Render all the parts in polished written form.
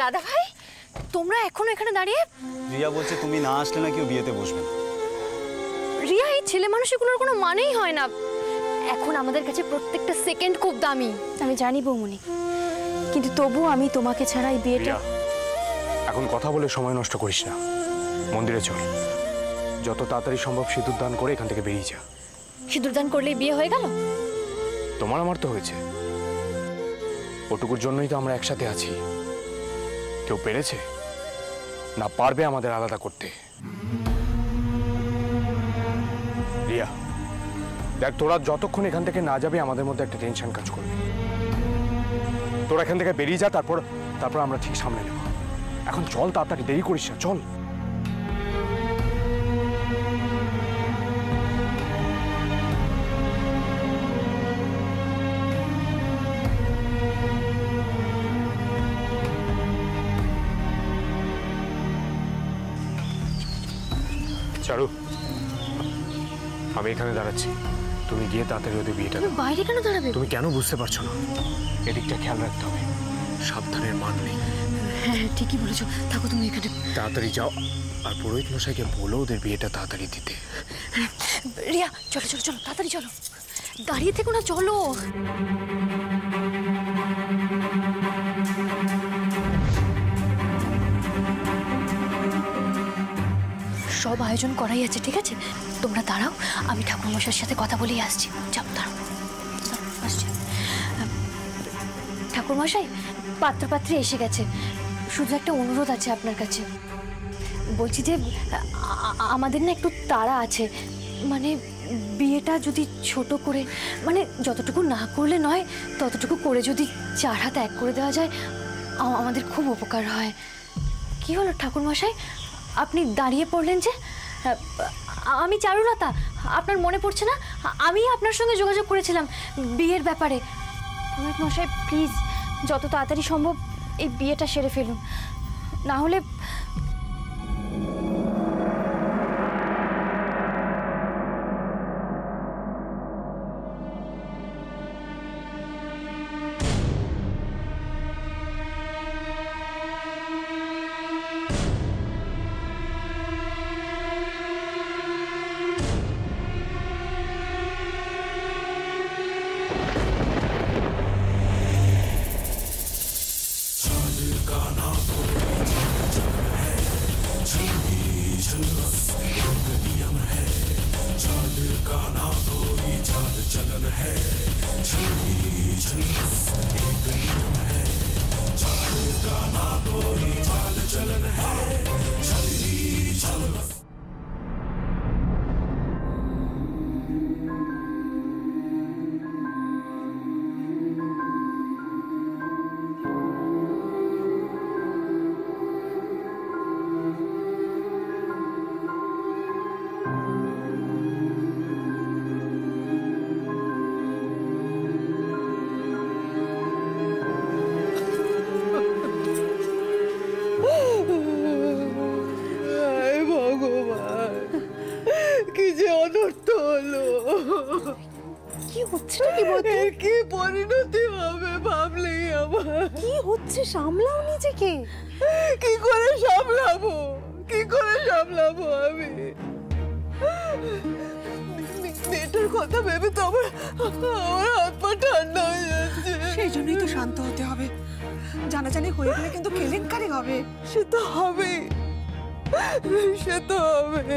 দাদা ভাই, তোমরা এখনো এখানে দাঁড়িয়ে? রিয়া বলছে তুমি না আসলে না কেউ বিয়েতে বসবে না। রিয়া, এই ছেলে মানুষগুলোর কোনো মানেই হয় না। এখন আমাদের কাছে প্রত্যেকটা সেকেন্ড খুব দামি। আমি জানি বৌমনি, কিন্তু তবু আমি তোমাকে ছাড়া এই বিয়েটা। এখন কথা বলে সময় নষ্ট করিস না, মন্দিরে চল। যত তাড়াতাড়ি সম্ভব সিঁদুর দান করে এখান থেকে বেরিয়ে যা। সিঁদুর দান করলেই বিয়ে হয়ে গেল? তোমার আমার তো হয়েছে, ওটুকুর জন্যই তো আমরা একসাথে আছি। কেউ পেরেছে না পারবে আমাদের আলাদা করতে। রিয়া দেখ, তোরা যতক্ষণ এখান থেকে না যাবে আমাদের মধ্যে একটা টেনশন কাজ করবে। তোরা এখান থেকে বেরিয়ে যা, তারপর আমরা ঠিক সামনে নেব। এখন চল, তাড়াতাড়ি, দেরি করিস না, চল। চারু, আমি এখানে দাঁড়াচ্ছি, তুমি গিয়ে তাড়াতাড়ি ওদের বিয়েটা। বাইরে কেন দাঁড়াবে? তুমি কেন বুঝতে পারছো না? এদিকটা খেয়াল রাখতে হবে, সাবধানের মান নেই। হ্যাঁ ঠিকই বলেছো, থাকো তুমি এখানে। তাড়াতাড়ি যাও, আর পুরোহিত মশাইকে বলো ওদের বিয়েটা তাড়াতাড়ি দিতে। রিয়া চলো চলো চলো, তাড়াতাড়ি চলো, দাঁড়িয়ে থেকো না, চলো। সব আয়োজন করাই আছে, ঠিক আছে? তোমরা দাঁড়াও, আমি ঠাকুরমশাইয়ের সাথে কথা বলেই আসছি। যাও, দাঁড়াও, আসছি। ঠাকুরমশাই, পাত্রপাত্রী এসে গেছে, শুধু একটা অনুরোধ আছে আপনার কাছে। বলছি যে আমাদের না একটু তাড়া আছে, মানে বিয়েটা যদি ছোট করে, মানে যতটুকু না করলে নয় ততটুকু করে যদি 4 হাত এক করে দেওয়া যায় আমাদের খুব উপকার হয়। কি হলো ঠাকুরমশাই, আপনি দাঁড়িয়ে পড়লেন যে? আমি চারুলতা, আপনার মনে পড়ছে না? আমি আপনার সঙ্গে যোগাযোগ করেছিলাম বিয়ের ব্যাপারে। পুরোহিত মশাই প্লিজ যত তাড়াতাড়ি সম্ভব এই বিয়েটা সেরে ফেলুন, না হলে। কি পরিণতি হবে ভাবলেই আমার। কি হচ্ছে? সামলাও নিজেকে। কি করে সামলাবো, কি করে সামলাবো আমি? মেয়েটার কথা ভেবে তো আমার হাত পা ঠান্ডা হয়ে যাচ্ছে। সেই জন্যই তো শান্ত হতে হবে, জানাজানি হয়ে গেলে কিন্তু কেলেঙ্কারি হবে। সে তো হবে, সে তো হবে।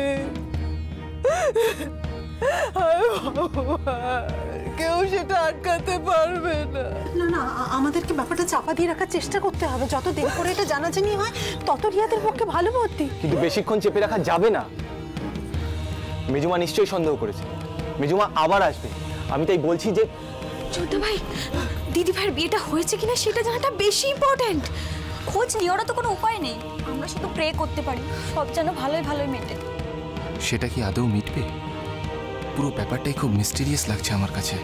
কেউ সেটা আটকাতে পারবে না। না না, আমাদেরকে ব্যাপারটা চাপা দিয়ে রাখার চেষ্টা করতে হবে। যত দিন করে এটা জানাজানি হয় তত রিয়াদের পক্ষে ভালো বুদ্ধি। কিন্তু বেশিক্ষণ চেপে রাখা যাবে না। মেজুমা নিশ্চয়ই সন্দেহ করেছে, মেজুমা আবার আসবে। আমি তাই বলছি যে ছোট্টা ভাই, দিদি ভাইয়ের বিয়েটা হয়েছে কিনা সেটা জানাটা বেশি ইম্পর্টেন্ট। খোঁজ নেওয়ারও তো কোনো উপায় নেই, আমরা শুধু প্রে করতে পারি সব যেন ভালোই ভালোই মেটে। সেটা কি আদৌ মিটবে? পুরো ব্যাপারটাই খুব মিস্টেরিয়াস লাগছে আমার কাছে।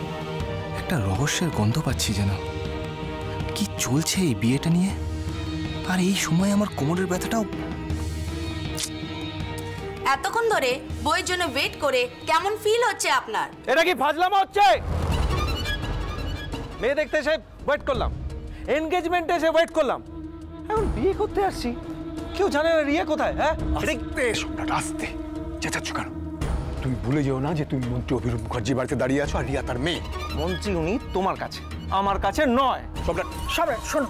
একটা রহস্যের গন্ধ পাচ্ছি যেন। কি চলছে এই বিয়েটা নিয়ে? আর এই সময় আমার কোমরের ব্যথাটাও। এতক্ষণ ধরে বইয়ের জন্য ওয়েট করে কেমন ফিল হচ্ছে আপনার? এটা কি ফাজলামো হচ্ছে? মেয়ে দেখতে এসে ওয়েট করলাম, এনগেজমেন্টে এসে ওয়েট করলাম, এখন বিয়ে করতে আসছি, কেউ জানে না রিয়া কোথায়। হ্যাঁ আস্তে সম্রাট, আস্তে চেঁচাচ্ছ কেন? তুমি ভুলে যেও না যে তুমি মন্ত্রী অভিরূপ মুখার্জি বাড়িতে দাঁড়িয়ে আছো, আর রিয়া তার মেয়ে। মন্ত্রী উনি তোমার কাছে, আমার কাছে নয়। সম্রাট, সম্রাট শোনো,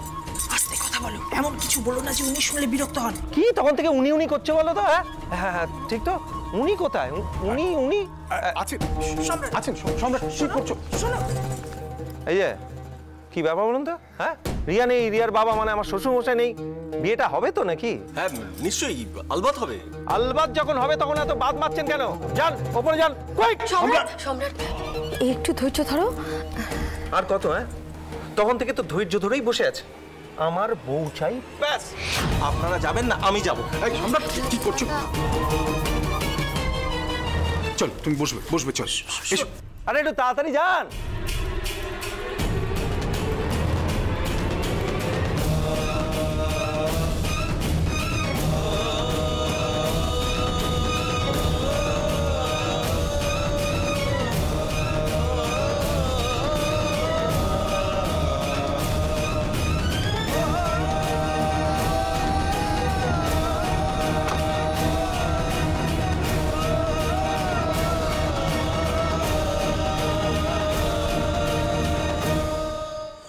আস্তে কথা বলো, এমন কিছু বলো না যে উনি শুনলে বিরক্ত হন। কি তখন থেকে উনি উনি করছে বলো তো? হ্যাঁ হ্যাঁ ঠিক তো। উনি কোথায়? উনি উনি আছেন সম্রাট, আছেন সম্রাট, কি করছো? শোনো, এই যে কি ব্যাপার বলুন তো? হ্যাঁ রিয়া নেই, রিয়ার বাবা মানে আমার শ্বশুর মশাই নেই, বিয়েটা হবে তো নাকি? হ্যাঁ নিশ্চয়ই, আলবাত হবে। আলবাত যখন হবে তখন এত বাদ মারছেন কেন? যান ওপরে যান, কুইক। সম্রাট সম্রাট একটু ধৈর্য ধরো। আর কত? হ্যাঁ তখন থেকে তো ধৈর্য ধরেই বসে আছে। আমার বউ চাই, ব্যাস। আপনারা যাবেন না, আমি যাব। এই সম্রাট, কি করছো? চল তুমি বসবে, বসবে, চল এসো। আরে একটু তাড়াতাড়ি যান।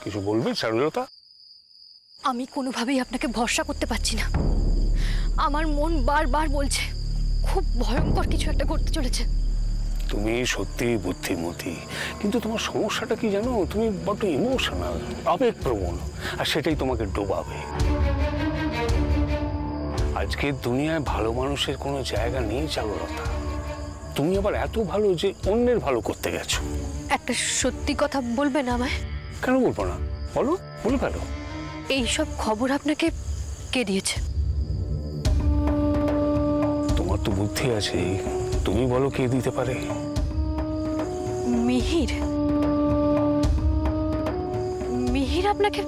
কিছু বলবেন শারুলতা? আমি কোনোভাবেই আপনাকে ভরসা করতে পারছি না। আমার মন বারবার বলছে খুব ভয়ঙ্কর কিছু একটা ঘটতে চলেছে। তুমি সত্যি বুদ্ধিমতী, কিন্তু তোমার সমস্যাটা কি জানো? তুমি বড্ড ইমোশনাল, আবেগপ্রবণ, আর সেটাই তোমাকে ডোবাবে। আজকের দুনিয়ায় ভালো মানুষের কোনো জায়গা নেই চারুলতা। তুমি আবার এত ভালো যে অন্যের ভালো করতে গেছো। একটা সত্যি কথা বলবেন আমায়? কেন বলবো না, বলো, বলে ফেলো। এইসব খবর আপনাকে কে দিয়েছে? তোমার তো বুদ্ধি আছে, তুমি বলো কে দিতে পারে। মিহির। মিহির আপনাকে?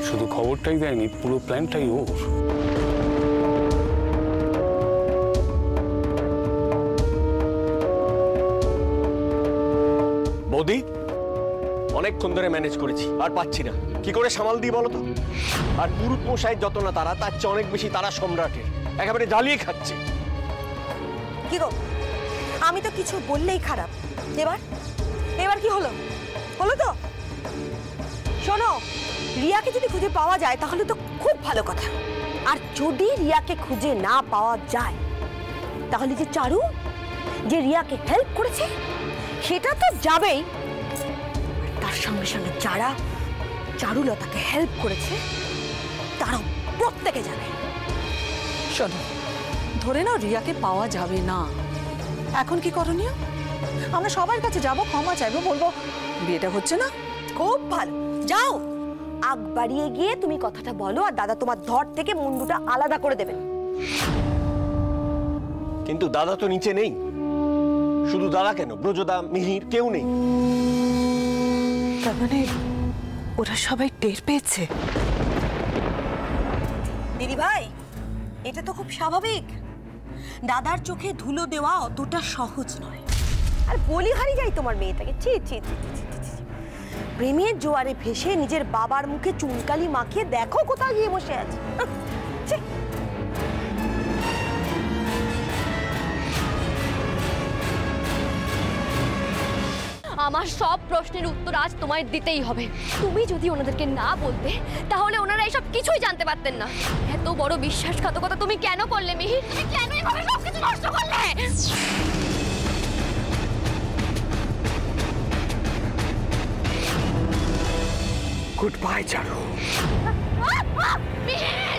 শুধু খবরটাই দেয়নি, পুরো প্ল্যানটাই ওর। বৌদি, অনেকক্ষণ ধরে ম্যানেজ করেছি, আর পাচ্ছি না। কি করে সামাল দিই বলো তো? আর পুরুত মশাইয়ের যত না তারা, তার চেয়ে অনেক বেশি তারা সম্রাটের। একেবারে জ্বালিয়ে খাচ্ছে। কি গো, আমি তো কিছু বললেই খারাপ। এবার এবার কি হলো? হলো তো? শোনো, রিয়াকে যদি খুঁজে পাওয়া যায় তাহলে তো খুব ভালো কথা। আর যদি রিয়াকে খুঁজে না পাওয়া যায় তাহলে যে চারু যে রিয়াকে হেল্প করেছে সেটা তো যাবেই, তার সঙ্গে সঙ্গে যারা চারুলতাকে হেল্প করেছে তারাও প্রত্যেকে যাবে। শোনো, ধরে নাও রিয়াকে পাওয়া যাবে না, এখন কি করণীয়? আমরা সবার কাছে যাব, ক্ষমা চাইবো, বলবো বিয়েটা হচ্ছে না। খুব ভালো, যাও আগ বাড়িয়ে গিয়ে তুমি কথাটা বলো, আর দাদা তোমার ধর থেকে মুন্ডুটা আলাদা করে দেবেন। কিন্তু দাদা তো নিচে নেই। শুধু দাদা কেন, ব্রজদা, মিহির, কেউ নেই। তার মানে ওরা সবাই টের পেয়েছে? দিদি ভাই, এটা তো খুব স্বাভাবিক। দাদার চোখে ধুলো দেওয়া অতটা সহজ নয়। আর বলি হারি যাই তোমার মেয়েটাকে, ছি ছি ছি ছি ছি ছি। প্রেমের জোয়ারে ভেসে নিজের বাবার মুখে চুনকালি মাখিয়ে দেখো কোথায় গিয়ে বসে আছে। ছি। আমার সব প্রশ্নের উত্তর আজ তোমায় দিতেই হবে। তুমি যদি ওনাদেরকে না বলতে তাহলে ওনারা এসব কিছুই জানতে পারতেন না। এত বড় বিশ্বাসঘাতকতা তুমি কেন করলে মিহির? তুমি কেন এভাবে সবকিছু নষ্ট করলে? গুড বাই চারু। মিহির!